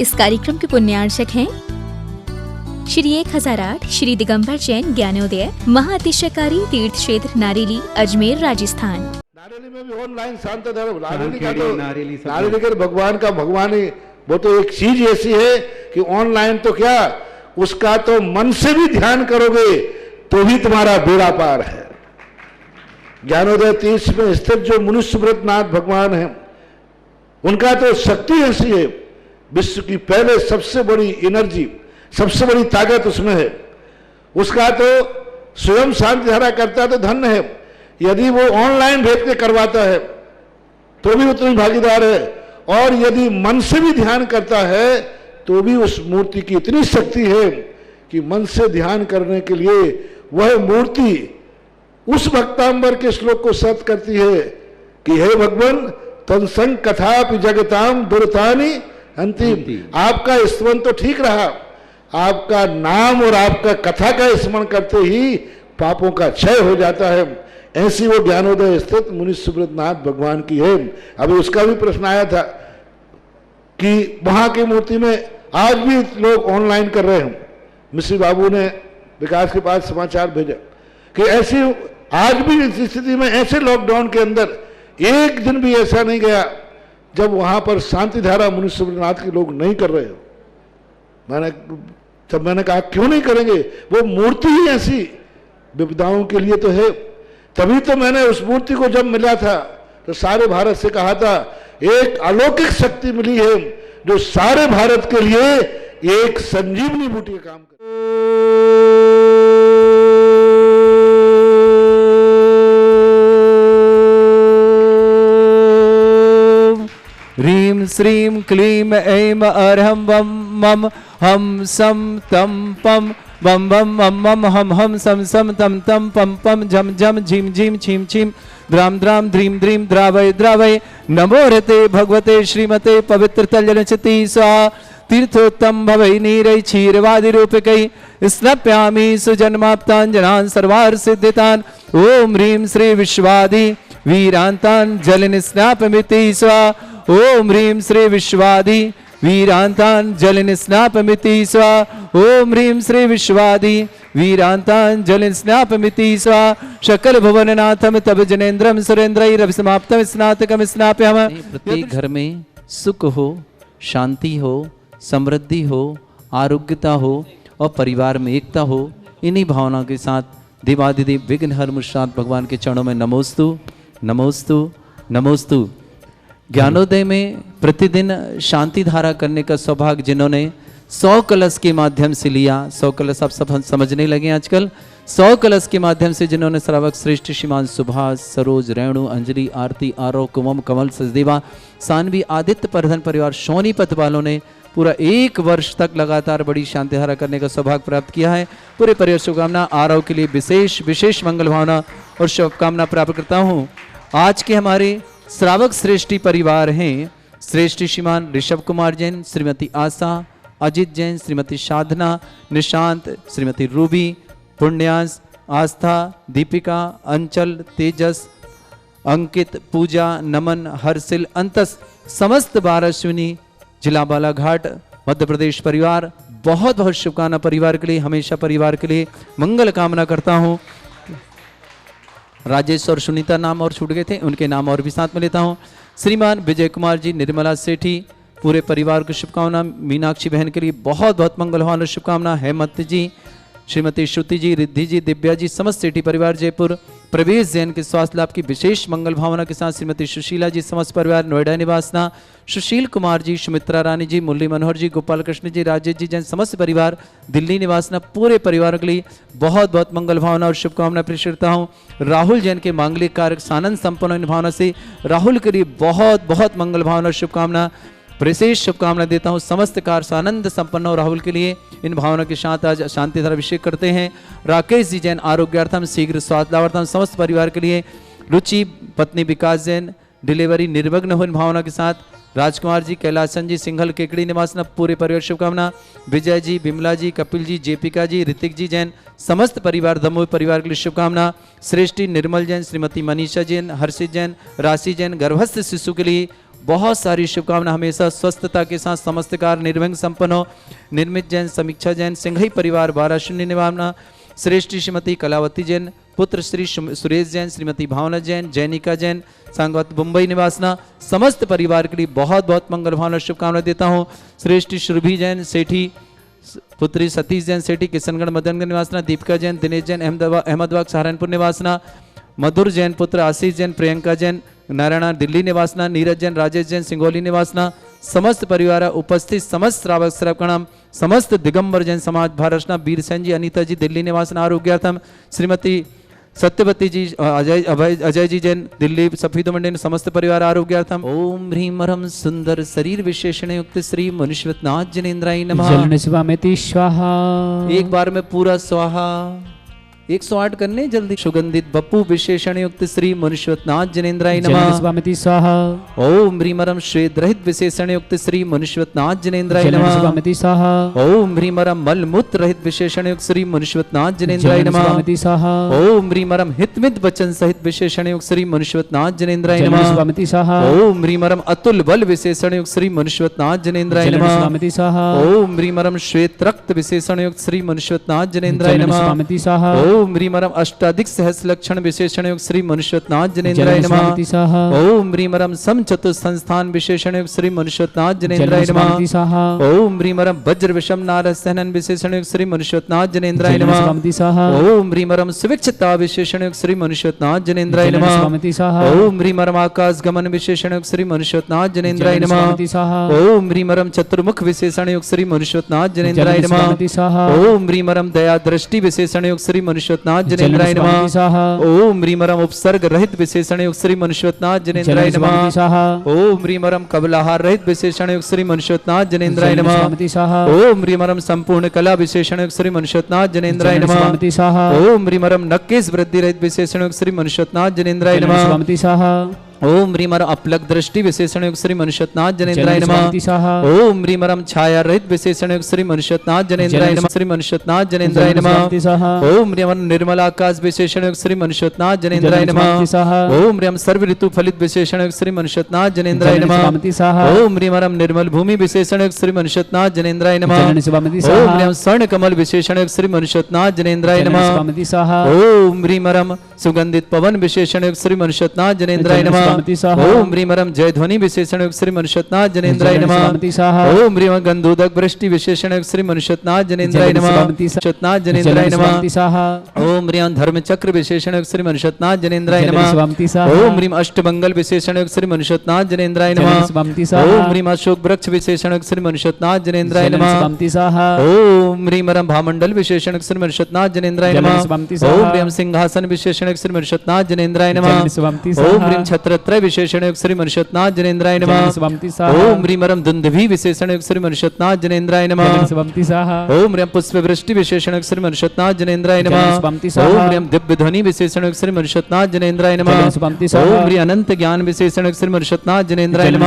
इस कार्यक्रम के पुण्यार्चक हैं श्री 1008 श्री दिगंबर जैन ज्ञानोदय महाअतिशयकारी तीर्थ क्षेत्र नारेली अजमेर राजस्थान। नारेली में भी ऑनलाइन शांत धर्म नारेली का भगवान का भगवान ही वो तो एक चीज ऐसी है कि ऑनलाइन तो क्या उसका तो मन से भी ध्यान करोगे तो भी तुम्हारा बेड़ा पार है। ज्ञानोदय तीर्थ में स्थित जो मुनि सुब्रतनाथ भगवान है उनका तो शक्ति ऐसी है, विश्व की पहले सबसे बड़ी एनर्जी सबसे बड़ी ताकत उसमें है। उसका तो स्वयं शांति धारा करता तो धन्य है, यदि वो ऑनलाइन भेज के करवाता है तो भी उतनी भागीदार है, और यदि मन से भी ध्यान करता है तो भी उस मूर्ति की इतनी शक्ति है कि मन से ध्यान करने के लिए वह मूर्ति उस भक्तांबर के श्लोक को सत्य करती है कि हे भगवान तत्संग कथापि जगताम दुर्तानि अंतिम। आपका स्मरण तो ठीक रहा, आपका नाम और आपका कथा का स्मरण करते ही पापों का क्षय हो जाता है। ऐसी वो ज्ञानोदय स्थित मुनि सुब्रतनाथ भगवान की है। अभी उसका भी प्रश्न आया था कि वहां की मूर्ति में आज भी लोग ऑनलाइन कर रहे हैं। मिश्री बाबू ने विकास के पास समाचार भेजा कि ऐसी आज भी इस स्थिति में ऐसे लॉकडाउन के अंदर एक दिन भी ऐसा नहीं गया जब वहां पर शांति धारा मुनि सुब्रतनाथ के लोग नहीं कर रहे हो। मैंने कहा क्यों नहीं करेंगे, वो मूर्ति ही ऐसी विपदाओं के लिए तो है। तभी तो मैंने उस मूर्ति को जब मिला था तो सारे भारत से कहा था एक अलौकिक शक्ति मिली है जो सारे भारत के लिए एक संजीवनी बूटी का काम करे। ह्रीं श्रीं क्लीं ऐं अर्हं वं मम हम सम तम पम बम बम मम मम हम सम सम तम तम पम पम झम झम झीम झीम छीम छीम द्राम द्राम द्रीम द्रीम द्रावय द्रावय नमो रते भगवते श्रीमते पवित्र तल्यनचिति स्वाहा तीर्थोत्तम भवै नीरै क्षीरवादि रूपकै स्नप्यामि सुजन्माप्ताञ्जनान् सर्वार्थ सिद्धितान् ओम ह्रीं श्री विश्वादि वीरान्तान् जलनिस्नापमिति स्वाहा ओम ह्रीं श्री विश्वादि वीरांतान जलिन स्नापमिति स्वा ओम ह्रीं श्री विश्वादि वीरांतान जलिन स्नापमिति स्वा शकल भुवननाथम तब जनेन्द्रम सुरेंद्रैरभि समाप्तम स्नातकम स्नाप्यम। प्रत्येक घर में सुख हो, शांति हो, समृद्धि हो, आरोग्यता हो और परिवार में एकता हो, इन्हीं भावना के साथ देवादिदेव विघ्नहर मुषाद भगवान के चरणों में नमोस्तु नमोस्तु नमोस्तु। ज्ञानोदय में प्रतिदिन शांति धारा करने का सौभाग्य जिन्होंने 100 कलश के माध्यम से लिया, 100 कलश आप सब समझने लगे आजकल, 100 कलश के माध्यम से जिन्होंने श्रावक श्रेष्ठ श्रीमान सुभाष, सरोज, रेणु, अंजलि, आरती, आरव, कुमम, कमल, सचदेवा, सानवी, आदित्य प्रधान परिवार सोनीपत वालों ने पूरा 1 वर्ष तक लगातार बड़ी शांति धारा करने का सौभाग्य प्राप्त किया है। पूरे परिवार शुभकामना। आरव के लिए विशेष मंगल भावना और शुभकामना प्राप्त करता हूँ। आज के हमारे श्रावक श्रेष्ठी परिवार हैं श्रेष्ठी श्रीमान ऋषभ कुमार जैन, श्रीमती आशा, अजित जैन, श्रीमती साधना, निशांत, श्रीमती रूबी, पुण्यांश, आस्था, दीपिका, अंचल, तेजस, अंकित, पूजा, नमन, हर्षिल, अंतस, समस्त 12 अश्विनी जिला बालाघाट मध्य प्रदेश परिवार। बहुत बहुत शुभकामना परिवार के लिए, हमेशा परिवार के लिए मंगल कामना करता हूँ। राजेश और सुनीता नाम और छूट गए थे, उनके नाम और भी साथ में लेता हूँ। श्रीमान विजय कुमार जी, निर्मला सेठी, पूरे परिवार को शुभकामना। मीनाक्षी बहन के लिए बहुत बहुत मंगल भावना शुभकामना। हेमंत जी, श्रीमती श्रुति जी, रिद्धि जी, दिव्या जी, समस्त सेठी परिवार जयपुर। प्रवेश जैन के स्वास्थ्य लाभ की विशेष मंगल भावना के साथ श्रीमती सुशीला जी, समस्त परिवार नोएडा निवासना। सुशील कुमार जी, सुमित्रा रानी जी, मुरली मनोहर जी, गोपाल कृष्ण जी, राजेश जी जैन, समस्त परिवार दिल्ली निवासना। पूरे परिवार के लिए बहुत बहुत मंगल भावना और शुभकामना प्रेषित करता हूँ। राहुल जैन के मांगलिक कार्य सानंद संपन्न भावना से राहुल के लिए बहुत बहुत मंगल भावना और शुभकामना विशेष शुभकामना देता हूँ। समस्त कार्य आनंद संपन्न हो राहुल के लिए, इन भावना के साथ आज शांति धारा अभिषेक करते हैं। राकेश जी जैन, आरोग्यार्थम शीघ्र स्वास्थ्य लाभार्थम समस्त परिवार के लिए। रुचि पत्नी विकास जैन, डिलीवरी निर्विघ्न हो इन भावना के साथ। राजकुमार जी, कैलासन जी, सिंघल केकड़ी निवासना, पूरे परिवार शुभकामना। विजय जी, बिमला जी, कपिल जी, जेपिका जी, ऋतिक जी जैन, समस्त परिवार दमोह परिवार के लिए शुभकामना। श्रेष्ठी निर्मल जैन, श्रीमती मनीषा जैन, हर्षित जैन, राशि जैन, गर्भस्थ शिशु के लिए बहुत सारी शुभकामना, हमेशा स्वस्थता के साथ समस्त कार्य निर्विघ्न संपन्न हो। निर्मित जैन, समीक्षा जैन, सिंघई परिवार 12 निवामना, श्रेष्ठी श्रीमती कलावती जैन, पुत्र श्री सुरेश जैन, श्रीमती भावना जैन, जैनिका जैन, सांगवत मुंबई निवासना, समस्त परिवार के लिए बहुत बहुत मंगल भावना शुभकामना देता हूँ। श्रेष्ठी सुरभि जैन, सेठी पुत्री सतीश जैन सेठी, किशनगढ़ मदनगढ़ निवासना, दीपिका जैन, दिनेश जैन, अहमदाबाद सहारनपुर निवासना, मधुर जैन, पुत्र आशीष जैन, प्रियंका जैन, नारायणा दिल्ली निवासना, नीरज जैन, राजेश जैन, सिंगोली निवासना, समस्त परिवार उपस्थित समस्त श्रावक श्रवणाम, समस्त दिगंबर जैन समाज भारतना, बीर सेन जी, अनीता जी दिल्ली निवासना आरोग्यार्थम, श्रीमती सत्यवती जी, अजय जी जैन दिल्ली सफीदो मंडी, समस्त परिवार आरोग्यार्थम। ओम ह्रीम ह्रम सुंदर शरीर विशेषण युक्त श्री मनुष्यनाथ जनेन्द्राय नमः। जलन शिवामेति स्वाहा। एक बार में पूरा स्वाहा। 108 करने जल्दी। सुगंधित बप्पू विशेषण युक्त श्री मनुष्यनाथ जनेन्द्राय नमः। शिवामेति स्वाहा। ओम ह्रीमरम श्वेत रहित विशेषण युक्त श्री मनुष्यनाथ जनेन्द्राय नमः। शिवामेति स्वाहा। ओम ह्रीमरम मल मूत्र रहित विशेषण युक्त श्री मनुष्यनाथ जनेन्द्राय नमः। शिवामेति स्वाहा। ओम ह्रीमरम हितमित वचन सहित विशेषण युक्त श्री मनुष्यनाथ जनेन्द्राय नमः। शिवामेति स्वाहा। ओम ह्रीमरम अतुल बल विशेषण युक्त श्री मनुष्यनाथ जनेन्द्राय नमः। शिवामेति स्वाहा। ओम ह्रीमरम श्वेत रक्त विशेषण युक्त श्री मनुष्यनाथ जनेन्द्राय नमः। शिवामेति स्वाहा। ओम ह्रीमरम अष्टाधिक सहस्र लक्षण विशेषण युक्त श्री मनुष्यनाथ जनेन्द्राय नमः। ओम ह्रीमरम सम चतुर संस्थान विशेषण युक्त श्री मनुष्यनाथ जनेन्द्राय नमः। ओम ह्रीमरम वज्र विषम नारद सहनन विशेषण युक्त श्री मनुष्यनाथ जनेन्द्राय नमः। ओम ह्रीमरम सुविक्षता विशेषण युक्त श्री मनुष्यनाथ जनेन्द्राय नमः। ओम ह्रीमरम आकाश गमन विशेषण युक्त श्री मनुष्यनाथ जनेन्द्राय नमः। ओम ह्रीमरम चतुर्मुख विशेषण युक्त श्री मनुष्यनाथ जनेन्द्राय नमः। ओम ह्रीमरम दया दृष्टि विशेषण युक्त श्री मनुष्यनाथ जनेन्द्राय नमः। ओम ह्रीमरम उपसर्ग रहित विशेषण युक्त श्री मनुष्यनाथ जनेन्द्राय नमः। ओम ह्रीमरम कबलाहार रहित विशेषण युक्त श्री मनुष्यनाथ जनेन्द्राय नमः। ओम ह्रीमरम संपूर्ण कला विशेषण युक्त श्री मनुष्यनाथ जनेन्द्राय नमः। ओम ह्रीमरम नक्केश वृद्धि रहित विशेषण युक्त श्री मनुष्यनाथ जनेन्द्राय नमः। ओम ह्रीमरम अपलक दृष्टि विशेषण युक्त श्री मनुष्यनाथ जनेन्द्राय नमः। ओम ह्रीमरम छाया रहित विशेषण युक्त श्री मनुष्यनाथ जनेन्द्राय नमः। श्री मनुष्यनाथ जनेन्द्राय नमः। ओम ह्रीमरम निर्मल आकाश विशेषण युक्त श्री मनुष्यनाथ जनेन्द्राय नमः। ओम ह्रीम सर्व ऋतु फलित विशेषण युक्त श्री मनुष्यनाथ जनेन्द्राय नमः। ओम ह्रीमरम निर्मल भूमि विशेषण युक्त श्री मनुष्यनाथ जनेन्द्राय नमः। ओम ह्रीम स्वर्ण कमल विशेषण युक्त श्री मनुष्यनाथ जनेन्द्राय नमः। ओम ह्रीमरम सुगंधित पवन विशेषण युक्त श्री मनुष्यनाथ जनेन्द्राय नमः। ओम ह्रीमरम जय ध्वनि विशेषण युक्त श्री मनुष्यनाथ जनेन्द्राय नमः। ओम ह्रीम गंधोदक वृष्टि विशेषण युक्त श्री मनुष्यनाथ जनेन्द्राय नमः। मनुष्यनाथ जनेन्द्राय नमः। ओम ह्रीम धर्म चक्र विशेषण युक्त श्री मनुष्यनाथ जनेन्द्राय नमः। ओम ह्रीम अष्टमंगल विशेषण युक्त श्री मनुष्यनाथ जनेन्द्राय नमः। ओम ह्रीम अशोक वृक्ष विशेषण युक्त श्री मनुष्यनाथ जनेन्द्राय नमः। ओम ह्रीमरम भामंडल विशेषण युक्त श्री मनुष्यनाथ जनेन्द्राय नमः। ओम ह्रीम सिंहासन विशेषण युक्त श्री मनुष्यनाथ जनेन्द्राय नमः। ओम ह्रीम छत्रत्रय विशेषण युक्त श्री मनुष्यनाथ जनेन्द्राय नमः। ओम ह्रीमरम दुंदुभि विशेषण युक्त श्री मनुष्यनाथ जनेन्द्राय नमः। ओम ह्रीम पुष्प वृष्टि विशेषण युक्त श्री मनुष्यनाथ जनेन्द्राय नमः। ओम ह्रीम दिव्य ध्वनि विशेषण युक्त श्री मनुष्यनाथ जनेन्द्राय नमः। ओम ह्रीम अनंत ज्ञान विशेषण युक्त श्री मनुष्यनाथ जनेन्द्राय नमः।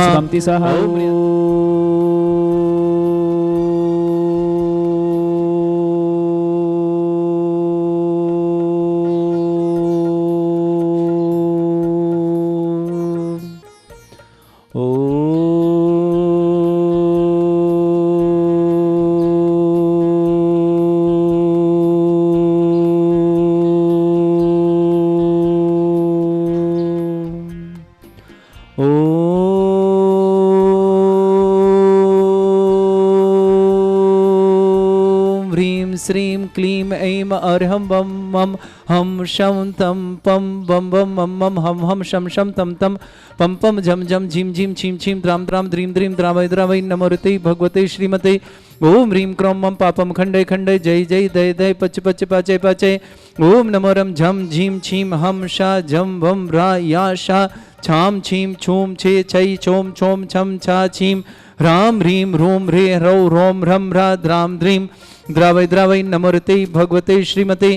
श्रीं क्लीं ऐं अर्हं वं मं हम शं तं पं बं बं मं मं हम शं शं तं तं पं पं झं झं झीं झीं छीं छीं द्रां द्रां द्रीं द्रीं द्रावै द्रावै नमोरते भगवते श्रीमते ओम ह्रीं क्रों मं पापं खण्डे खण्डे जय जय दय दय पच पच पाचय पाचय ओम नमोरम झं झीं छीं हम शा झं भं रा या शा छाम छीं छूम छे छै छोम छोम छम छा छीं ह्रां ह्रीं ह्रूं ह्रे ह्रौ ह्रौं ह्रं ह्रा द्रां द्रीं द्रावै द्रावै नमोरते भगवते श्रीमते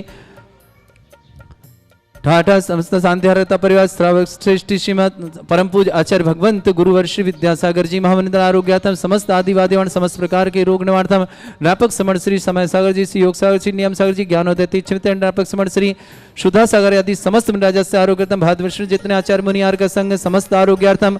ठाठा समस्त शांतिहारता परिवार श्रावक श्रेष्ठ श्रीमद परम पूज आचार्य भगवंत गुरुवर श्री विद्यासागर जी महामंत्र आरोग्यार्थम समस्त आदिवादी समस्त प्रकार के रोग निवारणार्थम व्यापक समण श्री समय सागर जी श्री योग सागर जी नियम सागर जी ज्ञानोदय तीक्षित व्यापक समण श्री सुधा सागर आदि समस्त राजा से आरोग्यार्थम भारतवर्ष जितने आचार्य मुनि आर का संग समस्त आरोग्यार्थम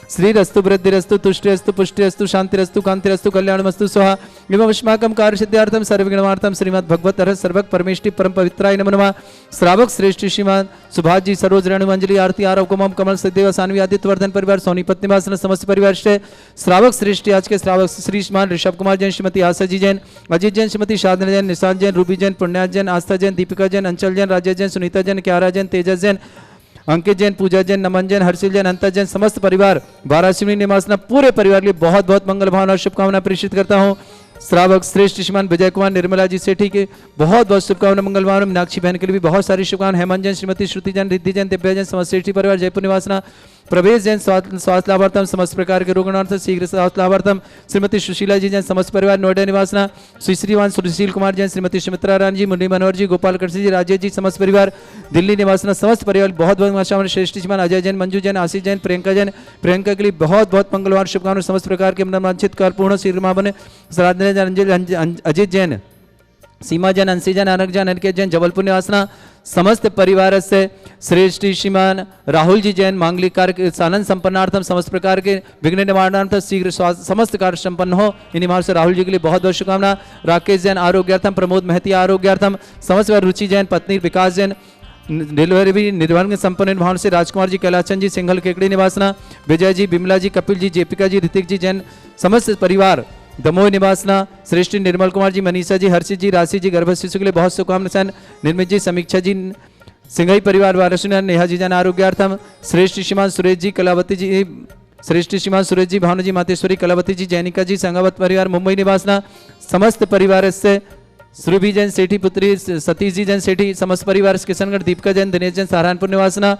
श्रीरस्तु वृद्धिरस्तु तुष्टिरस्तु पुष्टिरस्तु शांतिरस्तु कांतिरस्तु कल्याणमस्तु स्वाहा एवं अस्माकं कार्यसिद्ध्यार्थं सर्वगुणार्थं श्रीमद् भगवत अर्हत सर्वक परमेष्टि परम पवित्राय नमो नमः। श्रावक श्रेष्ठ श्रीमान सुभाष जी सरोज रेणु मंजली आरती आरव कुमम कमल सदेव सानवी आदित्य वर्धन परिवार सोनीपत निवास समस्त परिवार से श्रावक श्रेष्ठ आज के श्रावक श्री श्रीमान ऋषभ कुमार जैन, श्रीमती आशा जी जैन, अजीत जैन, श्रीमती शादना जैन, निशांत जैन, रूबी जैन, पुण्याज जैन, आस्था जैन, दीपिका जैन, अंचल जैन, राजेश जैन, सुनीता जैन, क्यारा जैन, तेजस जैन, अंकित जैन, पूजा जैन, नमन जैन, हर्षिल जैन, अंता जैन, समस्त परिवार वाराणसी निवासना पूरे परिवार के लिए बहुत बहुत मंगल भावना और शुभकामना प्रेषित करता हूँ। श्रावक श्रेष्ठ श्रीमान विजय कुमार निर्मला जी सेठी के बहुत बहुत शुभकामना मंगल भावना। मीनाक्षी बहन के लिए भी बहुत सारी शुभकामनाएं। हेमंत जैन, श्रीमती श्रुति जैन, रिद्धि जैन, दिव्या जैन, समस्त सेठी परिवार जयपुर निवासना। प्रवेश जैन स्वास्थ्य लाभार्थम समस्त प्रकार के रोगार्थ शीघ्र स्वास्थ्य लाभार्थम। श्रीमती सुशीला जी जैन समस्त परिवार नोएडा निवासना। श्री श्रीमान सुशील कुमार जैन, श्रीमती सुमित्रा रानी जी, मुरली मनोहर जी, गोपाल कृष्ण जी, राजेश जी समस्त परिवार दिल्ली निवासना। समस्त परिवार बहुत बहुत श्रेष्ठ श्रीमान अजय जैन, मंजू जैन, आशीष जैन, प्रियंका जैन, प्रियंका के लिए बहुत बहुत मंगलवार शुभकामनाएं। समस्त प्रकार के मनोवांछित कर पूर्ण शीघ्र बने। श्राद्ध जैन, अजित जैन, सीमा जैन, अंशी जैन, अनक जैन, अनकेत जैन, जबलपुर निवासना। समस्त परिवार से श्रेष्ठ श्रीमान राहुल जी जैन मांगलिक कार्य सानंद संपन्नार्थम समस्त प्रकार के विघ्न निवारणार्थम शीघ्र समस्त कार्य संपन्न हो। इन्हीं मार्ग से राहुल जी के लिए बहुत बहुत शुभकामना। राकेश जैन आरोग्यार्थम, प्रमोद महती आरोग्यार्थम, समस्त रुचि जैन, पत्नी विकास जैन डिलीवरी निर्वहन संपन्न भावना से। राजकुमार जी, कैलाचंद जी, सिंघल केकड़ी निवासना। विजय जी, बिमला जी, कपिल जी, जेपिका जी, ऋतिक जी जैन समस्त परिवार दमोह निवासना। श्रेष्ठ निर्मल कुमार जी, मनीषा जी, हर्षित जी, राशि जी, गर्भ शिशु के लिए बहुत शुभकामनाएं। निर्मित जी, समीक्षा जी, सिंघई परिवार वाराणसी, नेहा जी जन आरोग्यार्थम। श्रेष्ठ श्रीमान सुरेश जी, कलावती जी, श्रेष्ठ श्रीमान सुरेश जी, भावना जी, मातेश्वरी, कलावती जी, जैनिका जी, संगावत परिवार मुंबई निवासना। समस्त परिवार से श्रुभी जैन सेठी पुत्री सतीश जी जैन सेठी, समस्त परिवार किशनगढ़। दीपिका जैन, दिनेश जैन सहारनपुर निवासना।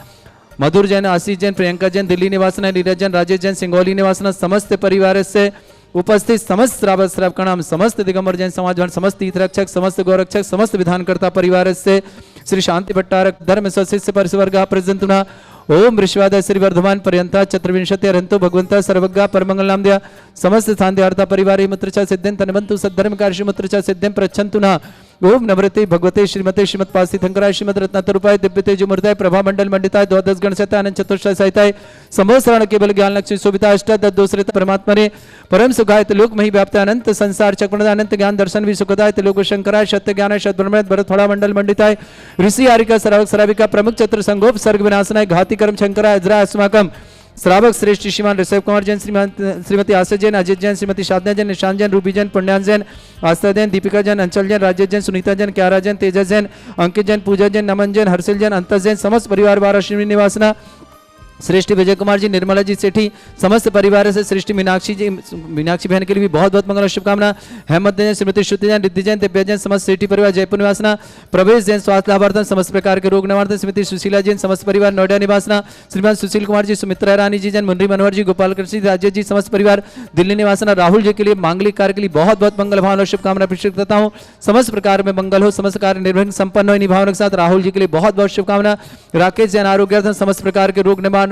मधुर जैन, आशीष जैन, प्रियंका जैन दिल्ली निवासना। नीरज जैन, राजेश जैन सिंगौली निवासना। समस्त परिवार से उपस्थित समस्त श्रावक श्रावकणाम, समस्त दिगंबर जैन समाज, समस्त तीर्थरक्षक, समस्त गौरक्षक, समस्त विधानकर्ता परिवार से श्री शांति भट्टारक धर्म सशिष्य परिसवर्ग प्रजंतुना ओम ऋषवाद श्री वर्धमान पर्यंता चतुर्विंशति अरंतो भगवंता सर्वज्ञ परमंगल नाम दिया। समस्त शांतिहार्ता परिवार मुत्रचा सिद्धिं तनवंतु सद्धर्म कार्य मुत्रचा सिद्धिं प्रच्छन्तु ना। ओम नमृते भगवते श्रीमते श्रीमद पासी थंकराय श्रीमद रत्नातरूपाय दिव्य तेज मूर्ताय प्रभा मंडल मंडिताय द्वादश गण सहिताय अनंत चतुर्दश सहिताय संवत्सरण केवल ज्ञान लक्ष्मी शोभिता अष्टादशोश्रित परमात्मा ने परम सुखायत लोक मही व्याप्त अनंत संसार चक्रमण अनंत ज्ञान दर्शन भी सुखदाय लोक शंकराय सत्य ज्ञान सद्ब्रह्म भरत फड़ा मंडल मंडिताय ऋषि आरिका श्रावक श्राविका प्रमुख चतुर संगोप सर्ग विनाशनाय घाती कर्म शंकराय अजरा अस्माकम। श्रावक श्रेष्ठ श्रीमान ऋषभ कुमार जैन, श्रीमती आशा जैन, अजित जैन, श्रीमती शादना जैन, निशांत जैन, रूबी जैन, पुण्यान जैन, आस्था जैन, दीपिका जैन, अंचल जैन, राजेश जैन, सुनीता जैन, क्यारा जैन, तेजस जैन, अंकित जैन, पूजा जैन, नमन जैन, हर्षिल जैन, अंतस जैन, समस्त परिवार वाराणसी निवासना। श्रेष्ठ विजय कुमार जी, निर्मला जी सेठी, समस्त परिवार से श्रेष्ठ मीनाक्षी जी, मीनाक्षी बहन के लिए भी बहुत बहुत मंगल शुभकामना। हेमंत जैन, श्रीमती श्रुति जैन, रिद्धि जैन, दिव्या जैन, समस्त सेठी परिवार जयपुर निवासना। प्रवेश जैन स्वास्थ्य लाभार्थन, समस्त प्रकार के रोग निवारण। श्रीमती सुशीला जैन, समस्त परिवार नोएडा निवासना। श्रीमान सुशील कुमार जी, सुमित्रा रानी जी जैन, मुरली मनोहर जी, गोपाल कृष्ण जी, राजेश जी, समस्त परिवार दिल्ली निवासना। राहुल जी के लिए मांगलिक कार्य के लिए बहुत बहुत मंगल भावना और शुभकामना प्रेषित करता हूँ। समस्त प्रकार में मंगल हो, समस्त कार्य निर्वहन संपन्न हो, इन्हीं भावना के साथ राहुल जी के लिए बहुत बहुत शुभकामना। राकेश जैन आरोग्यार्थम, समस्त प्रकार के रोग निवारणार्थम।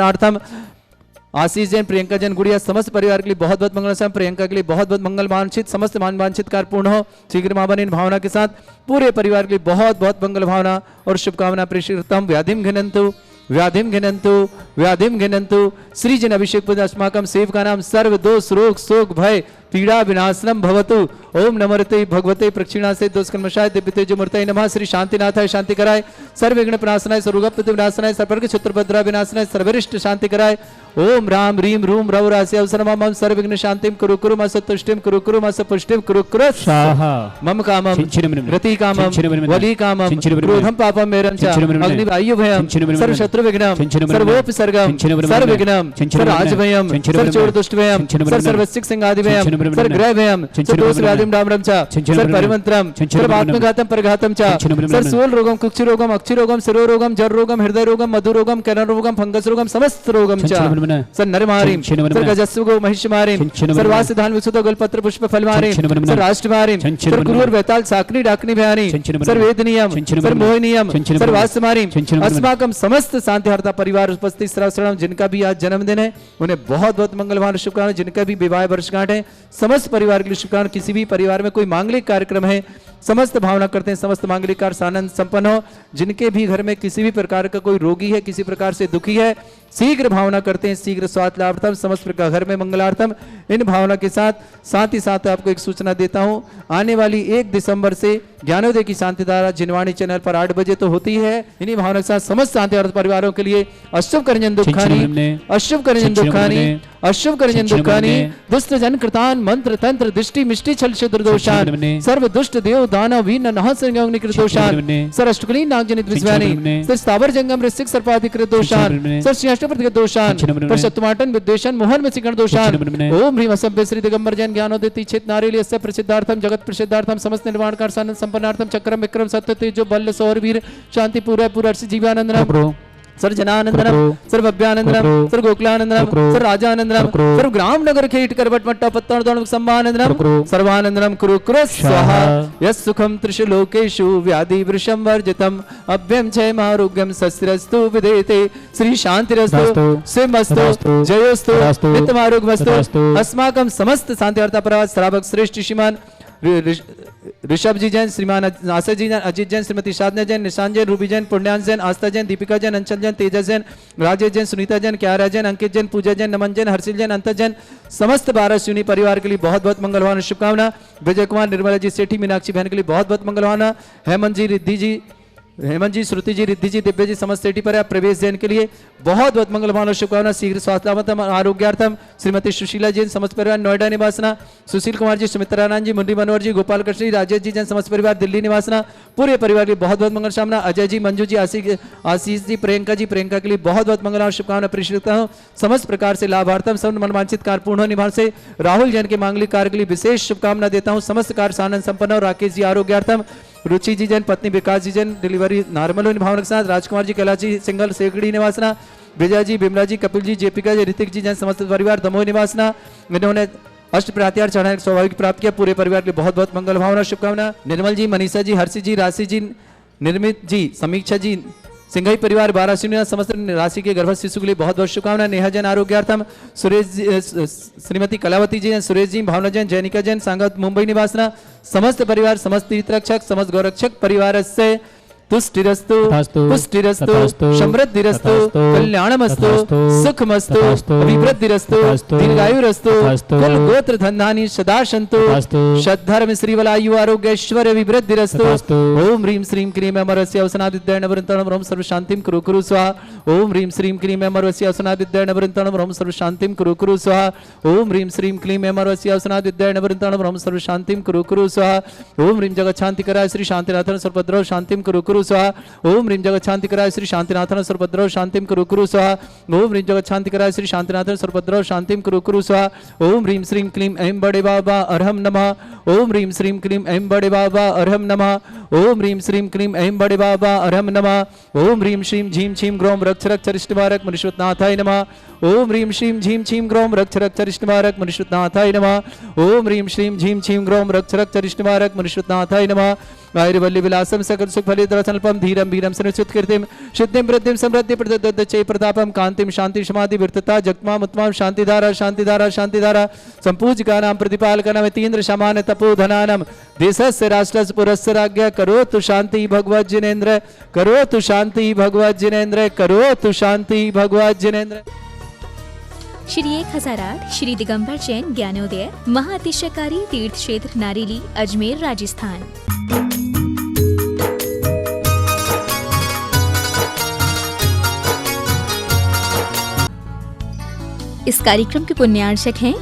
आशीष जैन, प्रियंका जैन गुड़िया, समस्त परिवार के लिए बहुत बहुत मंगल। प्रियंका के लिए बहुत बहुत मंगल वांछित, समस्त वांछित कार्य पूर्ण हो शीघ्र मावन। इन भावना के साथ पूरे परिवार के लिए बहुत बहुत मंगल भावना और शुभकामना प्रेषित करता हूं। व्याधिम घिनंतु व्याधिम घिनंतु व्याधिम घिनंतु। श्री जन अभिषेक पद अस्माकम सेव का नाम सर्व दोष रोग शोक भय पीड़ा विनाशनम भवतु। ओम नमरते भगवते प्रक्षिणा से दोष कन्मशाय दिव्य तेज मूर्तये नमः। श्री शांतिनाथाय शांति कराय, सर्व विघ्न प्रणाशनाय, सर्वगत विनाशनाय, सर्वर्ग क्षत्रभद्रा विनाशनाय, सर्वरिष्ट शांति कराय। ओम राम रीम रूम रव राशि अवसर मम सर्व विघ्न शांतिम कुरु कुरु मस तुष्टिम कुरु कुरु मस पुष्टिम कुरु कुरु स्वाहा। मम कामम रति कामम वली कामम क्रोधम पापम मेरं च अग्नि वायु भयम सर्व शत्रु विघ्नम सर्वोपसर्गम सर्व विघ्नम सर्व राजभयम सर्व चोर दुष्ट भयम सर्व सर्वसिक सिंहादि भयम सर्व ग्रह भयम सर्व दोष व्याधिम डामरम च सर्व परिमंत्रम सर्व आत्मघातम परघातम च सर्व सूल रोगम कुक्षि रोगम अक्षि रोगम शिरो रोगम जर रोगम हृदय रोगम मधु रोगम कैलन रोगम फंगस रोगम समस्त रोगम च सर नरमारिम सर गजस्सुगो महिषमारिम सर वासधान विसुतो गलपत्र पुष्प फलमारिम सर राष्ट्रमारिम सर गुरुर वेताल साकनी डाकनी भयानी सर वेदनियम सर मोहिनियम सर वासमारिम। अस्माकम समस्त शांतिहार्ता परिवार उपस्थित श्रावण जिनका भी आज जन्मदिन है उन्हें बहुत बहुत मंगलवान शुभकामनाएं। जिनका भी विवाह वर्षगांठ है समस्त परिवार के लिए शुभकामनाएं। किसी भी परिवार में कोई मांगलिक कार्यक्रम है समस्त भावना करते हैं समस्त मांगलिक कार्य आनंद संपन्न हो। जिनके भी घर में किसी भी प्रकार का कोई रोगी है, किसी प्रकार से दुखी है, शीघ्र भावना करते हैं शीघ्र स्वास्थ्य लाभार्थम, समस्त प्रकार घर में मंगलार्थम। इन भावना के साथ ही साथ आपको एक सूचना देता हूं, आने वाली 1 दिसंबर से ज्ञानोदय की शांति धारा जिनवाणी चैनल पर 8 बजे तो होती है। इन्हीं भावना के साथ समस्त शांति अर्थ परिवारों के लिए अशुभ करंजन दुखानी, अशुभ करंजन दुखानी, अशुभ करंजन दुखानी, दुष्ट जन कृतान मंत्र तंत्र दृष्टि मिष्टि छल शत्रु दोषान, सर्व दुष्ट देव दानव वीन नह संयोगनि कृत दोषान, सर अष्टकुली नागजनित विश्वानी, सर स्थावर जंगम ऋषिक सर्पाधिकृत दोषान, सर श्रेष्ठप्रतिकृत दोषान, पर शतमाटन विद्वेषण मोहन में सिकण दोषान। ओम ह्रीम असभ्य श्री दिगंबर जैन ज्ञानोदय तीक्षित नारेली अस्य प्रसिद्धार्थम जगत प्रसिद्धार्थम समस्त निर्माण कार सानंद संपन्नार्थम चक्रम विक्रम सत्य तेजो बल्ल सौर वीर शांति पूरा पूरा जीवानंदनम सर जनानंदनम सर भव्यानंदनम सर गोकुलानंदनम सर राजानंदनम सर ग्राम नगर खेट करवट मट्टा पत्तन दोण सम्मानंदनम सर्वानंदनम कुरु कुरु स्वाहा यस् सुखम त्रिषु लोकेषु व्याधि वृषम वर्जितम अभ्यम जयम आरोग्यम सस्रस्तु विदेते श्री शांतिरस्तु सिमस्तु जयोस्तु नित्यम आरोग्यमस्तु अस्माकं समस्त शांति अर्थ प्रवास श्रावक श्रेष्ठ श्रीमान ऋषभ जी जैन, श्रीमान आशय जी जैन, अजीत जैन, श्रीमती साधना जैन, निशान जैन, रूबी जैन, पुण्यान जैन, आस्था जैन, दीपिका जैन, अंचल जैन, तेजस जैन, राजेश जैन, सुनीता जैन, क्यारा जैन, अंकित जैन, पूजा जैन, नमन जैन, हर्षिल जैन, अंतर जैन, समस्त 12 सुनी परिवार के लिए बहुत बहुत मंगलवान शुभकामना। विजय कुमार, निर्मला जी सेठी, मीनाक्षी बहन के लिए बहुत बहुत मंगलवाना। हेमंत जी, रिद्धि जी, हेमंत जी, श्रुति जी, रिद्धि जी, दिव्य जी, समस्त सेठी पर प्रवेश जैन के लिए बहुत बहुत मंगलवान शुभकामना। शीघ्र स्वास्थ्यार्थम आरोग्यार्थम श्रीमती सुशीला जैन, समस्त परिवार नोएडा निवासना। सुशील कुमार जी, सुमित्रा रानंद जी, मुरली मनोहर जी, गोपाल कृष्ण जी, राजेश जी जैन, समस्त परिवार दिल्ली निवासना। पूरे परिवार के लिए बहुत बहुत मंगल कामना। अजय जी, मंजू जी, आशीष जी, प्रियंका जी, प्रियंका के लिए बहुत बहुत मंगल शुभकामना प्रेषित करता हूँ। समस्त प्रकार से लाभार्थम सब मनवांछित कार्य पूर्ण होने निभान से राहुल जैन के मांगलिक कार्य के लिए विशेष शुभकामना देता हूँ। समस्त कार्य आनंद संपन्न और राकेश जी आरोग्यार्थम, रुचि जी जैन, पत्नी विकास जी जैन, डिलीवरी नॉर्मल होने भावना के साथ। राजकुमार जी, कैलाश जी, सिंगल सेकड़ी निवासना। विजय जी, बिमला जी, कपिल जी, जेपिका जी, ऋतिक जी जैन, समस्त परिवार दमोह निवासना। इन्होंने अष्ट प्रत्यार चढ़ाने स्वाभाविक प्राप्त किया। पूरे परिवार के लिए बहुत बहुत मंगल भावना शुभकामना। निर्मल जी, मनीषा जी, हर्षि जी, राशि जी, निर्मित जी, समीक्षा जी, सिंघई परिवार 12 शून्य समस्त राशि के गर्भ शिशु के लिए बहुत बहुत शुभकामना। नेहा जैन आरोग्यार्थम, सुरेश जी, श्रीमती कलावती जी, सुरेश जी, भावना जैन, जैनिका जैन, सांगत मुंबई निवासना। समस्त परिवार समस्त तीर्थरक्षक समस्त गौरक्षक परिवार से तुष्टिरस्तु पुष्टिरस्तु समृद्धिरस्तु कल्याणमस्तु सुखमस्तु अभिवृद्धिरस्तु दीर्घायुरस्तु कुल गोत्र धन्धानि सदा सन्तु सद्धर्म श्रीवलायु आरोग्य ऐश्वर्य अभिवृद्धिरस्तु। ओम ह्रीं श्रीं क्लीं अमरस्य अवसनादिद्य नवरन्तनं ह्रौं सर्व शान्तिं कुरु कुरु स्वाहा। ओम ह्रीं श्रीं क्लीं अमरस्य अवसनादिद्य नवरन्तनं ह्रौं सर्व शान्तिं कुरु कुरु स्वाहा। ओम ह्रीं श्रीं क्लीं अमरस्य अवसनादिद्य नवरन्तनं ह्रौं सर्व शान्तिं कुरु कुरु स्वाहा। ओम ह्रीं जगत शान्तिकराय श्री शान्तिनाथन सर्वभद्रौ शान्तिं कुरु कुरु स्वाहा। ओम ह्रीं जगत शांतिकराय श्री शांतिनाथन सर्वभद्रौ शांतिं कुरु कुरु स्वाहा। ओम ह्रीं जगत शांतिकराय श्री शांतिनाथन सर्वभद्रौ शांतिं कुरु कुरु स्वाहा। ओम ह्रीं श्रीं क्लीं ऐं बड़े बाबा अर्हं नमः। ओम ह्रीं श्रीं क्लीं ऐं बड़े बाबा अर्हं नमः। ओम ह्रीं श्रीं क्लीं ऐं बड़े बाबा अर्हं नमः। ओम ह्रीं श्रीं झीं छीं ग्रौं रक्ष रक्ष रिष्टवारक मनुष्यनाथाय नमः। ओम ह्रीं श्रीं झीं छीं ग्रौं रक्ष रक्ष रिष्टवारक मनुष्यनाथाय नमः। ओम ह्रीं श्रीं झीं छीं ग्रौं रक्ष रक्ष रिष्टवारक मनुष्यनाथाय नमः। आयुर्वल्ली विलासम सकल सुख फलित रसनल्पम धीरम वीरम सनुचित कीर्तिम सिद्धिं वृद्धिं समृद्धि प्रदत्त चे प्रतापम कांतिम शांति समाधि विरतता जगमाम उत्तम शांतिधारा शांतिधारा शांतिधारा संपूज्यकानां प्रतिपालकानां तीन्द्र समान तपोधनानां देशस्य राष्ट्रस्य पुरस्य राज्ञा करोतु शांति भगवत् जिनेन्द्र करोतु शांति भगवत् जिनेन्द्र करोतु शांति भगवत् जिनेन्द्र। श्री 1008 श्री दिगंबर जैन ज्ञानोदय महाअतिशयकारी तीर्थ क्षेत्र नारेली अजमेर राजस्थान। इस कार्यक्रम के पुण्यार्चक हैं